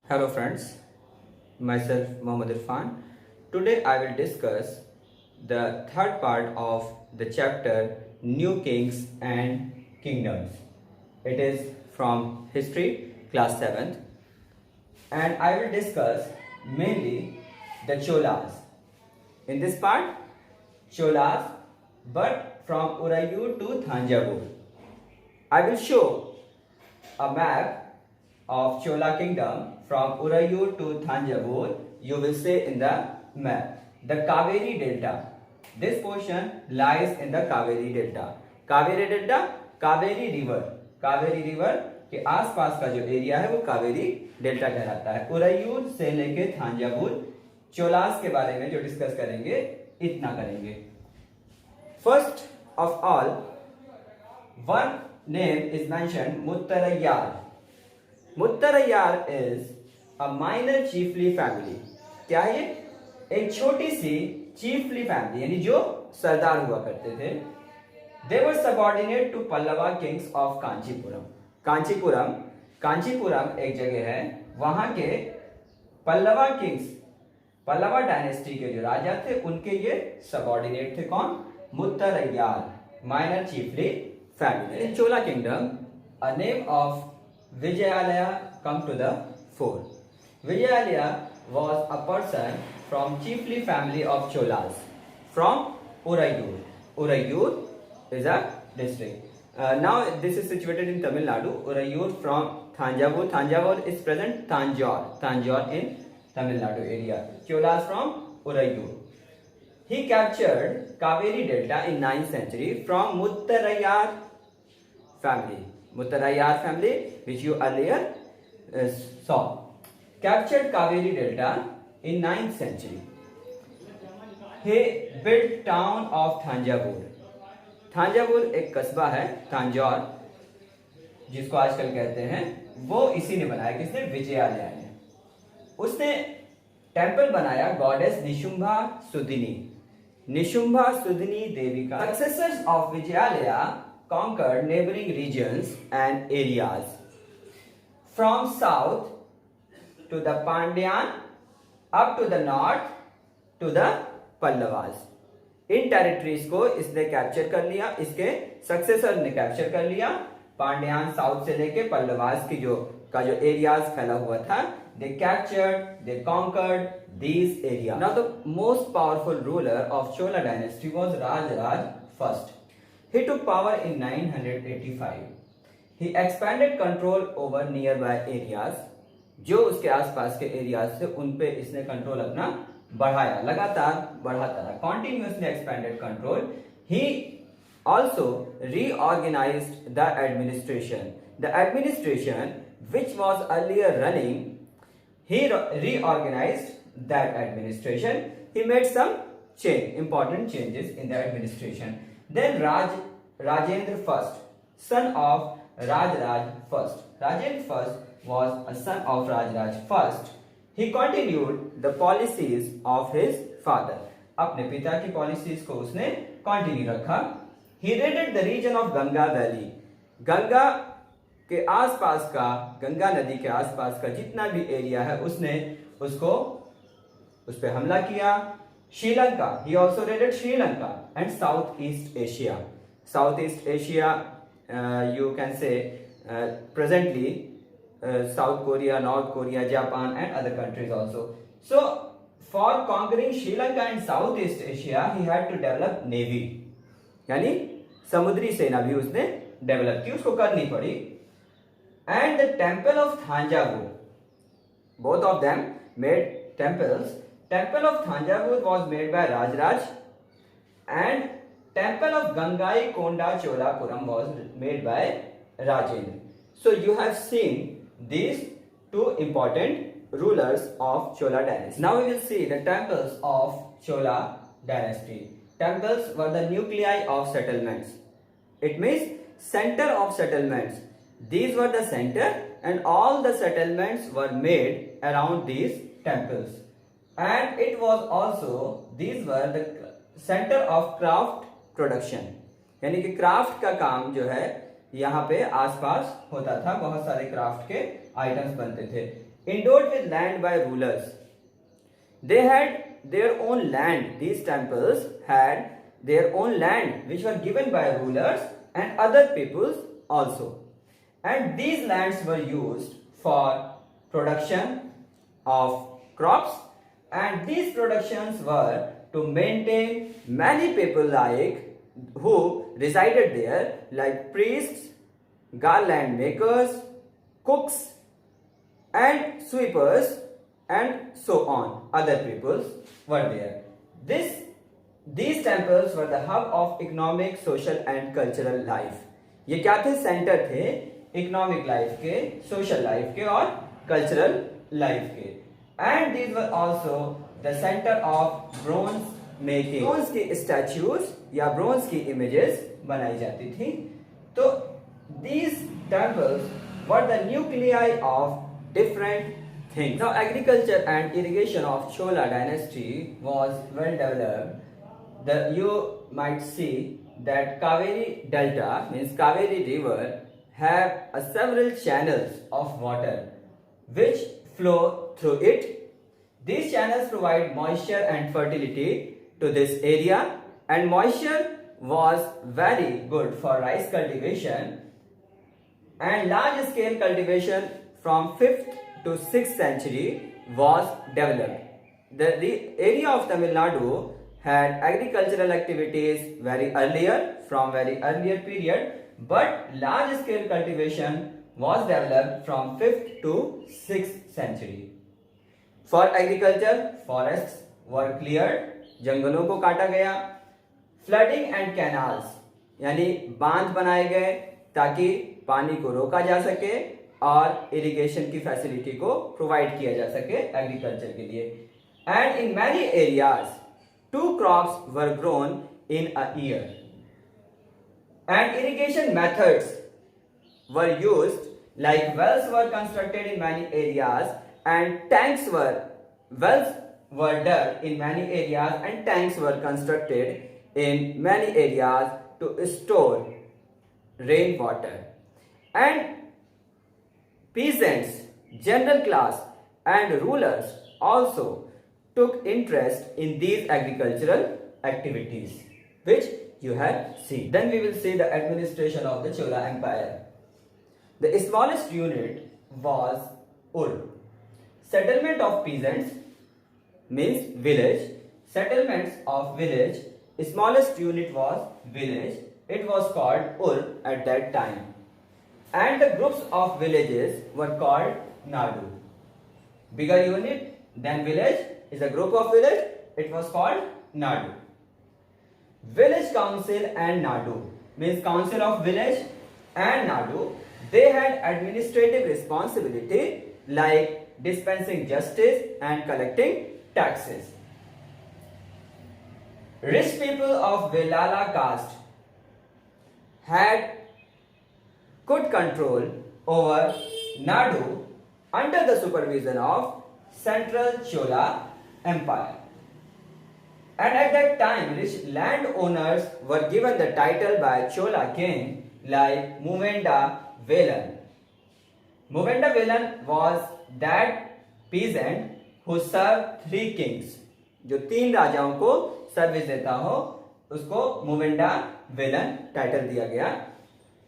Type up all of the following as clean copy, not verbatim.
Hello friends, myself Mohammad Irfan. Today I will discuss the third part of the chapter New Kings and Kingdoms. It is from History class 7th and I will discuss mainly the Cholas. In this part, Cholas but from Uraiyur to Thanjavur. I will show a map of Chola kingdom from Uraiyur to Thanjavur. You will see in the map the Kaveri Delta. This portion lies in the Kaveri Delta. Kaveri Delta, Kaveri River. Kaveri River के आसपास का जो area है वो Kaveri delta कहलाता है। उरायूर से लेके थांजावुर चोलास के बारे में जो डिस्कस करेंगे इतना करेंगे। First of all one name is mentioned Muttarayyar. Muttarayyar is a minor chiefly family. क्या है ये? एक छोटी सी chiefly family यानी जो सरदार हुआ करते थे. They were subordinate to Pallava kings of Kanchipuram. Kanchipuram एक जगह है, वहां के पल्लवा किंग्स, पल्लवा डायनेस्टी के जो राजा थे उनके ये सबऑर्डिनेट थे। कौन? Muttaraiyar, minor chiefly family. In Chola kingdom, a name of Vijayalaya come to the fore. Vijayalaya was a person from chiefly family of Cholas from Uraiyur. Uraiyur is a district. Now this is situated in Tamil Nadu. Uraiyur from Thanjavur. Thanjavur is present Tanjore. Tanjore in Tamil Nadu area. Cholas from Uraiyur. He captured Kaveri Delta in 9th century from Muttarayyar family. Muttarayyar family, which you earlier saw, captured Kaveri Delta in 9th century. He built town of Thanjavur. Thanjavur एक कस्बा है, तांजौर जिसको आजकल कहते हैं, वो इसी ने बनाया। किसने? विजयालया ने। उसने टेंपल बनाया गॉडेस निशुंभा सुदिनी, निशुंभा सुदिनी देवी का। Successors of Vijayalaya conquered neighboring regions and areas from south to the Pandyan up to the north to the Pallavas. In territories को इसने कैप्चर कर लिया, इसके सक्सेसर ने कैप्चर कर लिया। पांड्यान साउथ से लेके पल्लवास की जो एरियाज फैला हुआ था, they captured, they conquered these areas. Now the most powerful ruler of Chola dynasty was Rajraj I. He took power in 985. He expanded control over nearby areas. जो उसके आसपास के एरियाज थे उन पे इसने कंट्रोल अपना बढ़ाया, लगातार बढ़ाता रहा। Continuously expanded control. He also reorganized the administration. The administration which was earlier running, he reorganized that administration. He made some important changes in the administration. Then Rajendra I, son of Rajraj I. Rajendra I was a son of Rajraj I. He continued the policies of his father. अपने पिता की policies को उसने continue रखा. He raided the region of Ganga Valley. Ganga के आसपास का, गंगा नदी के आसपास का जितना भी एरिया है उसने उस पे हमला किया. Sri Lanka, he also raided Sri Lanka and Southeast Asia. Southeast Asia, you can say presently South Korea, North Korea, Japan and other countries also. So for conquering Sri Lanka and Southeast Asia, he had to develop navy. यानी समुद्री सेना भी उसने develop की, उसको करनी पड़ी. And the temple of Thanjavur, both of them made temples. Temple of Thanjavur was made by Rajraj and temple of Gangai Konda Cholapuram was made by Rajendra. So you have seen these two important rulers of Chola dynasty. Now we will see the temples of Chola dynasty. Temples were the nuclei of settlements. It means center of settlements. These were the center and all the settlements were made around these temples. And it was also, these were the center of craft production. यानी कि craft का काम जो है यहाँ पे आसपास होता था, बहुत सारे क्राफ्ट के आइटम्स बनते थे. endowed with land by rulers. They had their own land. These temples had their own land which were given by rulers and other peoples also. And these lands were used for production of crops, and these productions were to maintain many people like who resided there, like priests, garland makers, cooks and sweepers and so on. Other peoples were there. These temples were the hub of economic, social and cultural life. ये क्या थे? Centre थे economic life के, social life के और cultural life के. And these were also the centre of bronze making. Bronze की statues या ब्रोंज की इमेजेस बनाई जाती थी. तो these temples were the nuclei of different things. Now agriculture and irrigation of Chola dynasty was well developed. You might see that Kaveri Delta, means Kaveri River, have several channels of water which flow through it. These channels provide moisture and fertility to this area, and moisture was very good for rice cultivation, and large scale cultivation from 5th to 6th century was developed. The area of Tamil Nadu had agricultural activities from very earlier period, but large scale cultivation was developed from 5th to 6th century. For agriculture, forests were cleared, जंगलों को काटा गया. Flooding and canals यानी बांध बनाए गए ताकि पानी को रोका जा सके और इरिगेशन की फैसिलिटी को प्रोवाइड किया जा सके एग्रीकल्चर के लिए. And in many areas 2 crops were grown in a year. And irrigation methods were used, like wells were constructed in many areas and wells were dug in many areas and tanks were constructed in many areas to store rainwater. And peasants, general class and rulers also took interest in these agricultural activities, which you have seen. Then we will see the administration of the Chola Empire. The smallest unit was Ur. Settlement of peasants means village. Settlements of village, smallest unit was village. It was called Ur at that time. And the groups of villages were called Nadu. Bigger unit than village is a group of village. It was called Nadu. Village council and Nadu means council of village and Nadu. They had administrative responsibility like dispensing justice and collecting taxes. Rich people of Velala caste had good control over Nadu under the supervision of Central Chola Empire. And at that time, rich landowners were given the title by Chola king like Muvenda Velan. Muvenda Velan was that peasant who served 3 kings. जो 3 राजाओं को service देता हो उसको मुवेंडा Velan title दिया गया.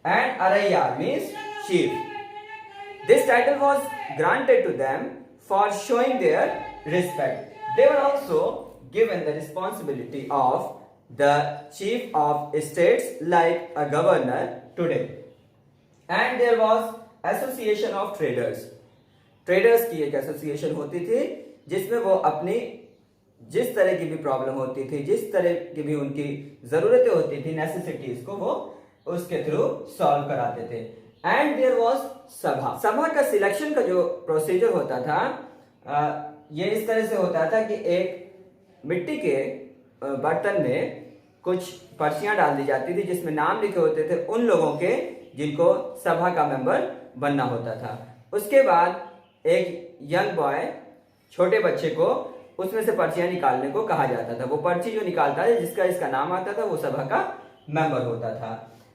And Araya means chief. This title was granted to them for showing their respect. They were also given the responsibility of the chief of states like a governor today. And there was association of traders. Traders की एक association होती थी जिसमें वो अपनी जिस तरह की भी प्रॉब्लम होती थी, जिस तरह की भी उनकी जरूरतें होती थी, नेसेसिटीज को वो उसके थ्रू सॉल्व कराते थे. एंड देयर वाज सभा. सभा का सिलेक्शन का जो प्रोसीजर होता था ये इस तरह से होता था कि एक मिट्टी के बर्तन में कुछ पर्चियां डाल दी जाती थी जिसमें नाम लिखे होते थे उन लोगों के जिनको सभा का मेंबर बनना होता था. उसके बाद एक यंग बॉय, छोटे बच्चे को उसमें से पर्चियां निकालने को कहा जाता था. वो पर्ची जो निकालता है जिसका इसका नाम आता था वो सभा का मेंबर होता था.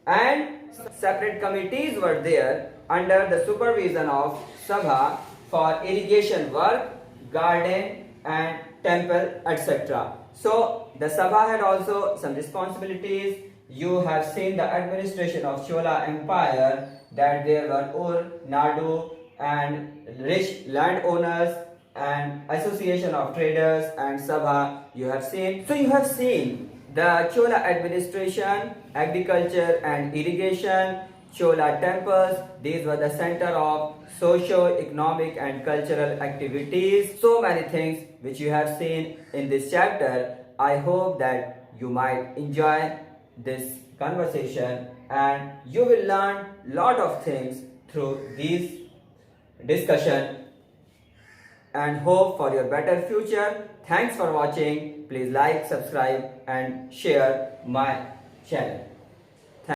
And separate committees were there under the supervision of sabha for irrigation work, garden and temple, etc. So the Sabha had also some responsibilities. You have seen the administration of Chola Empire, that there were Ur, Nadu and rich landowners and association of traders and Sabha you have seen. So you have seen the Chola administration, agriculture and irrigation, Chola temples, these were the center of socio-economic and cultural activities. So many things which you have seen in this chapter. I hope that you might enjoy this conversation and you will learn lot of things through this discussion and hope for your better future. Thanks for watching. Please like, subscribe and share my channel.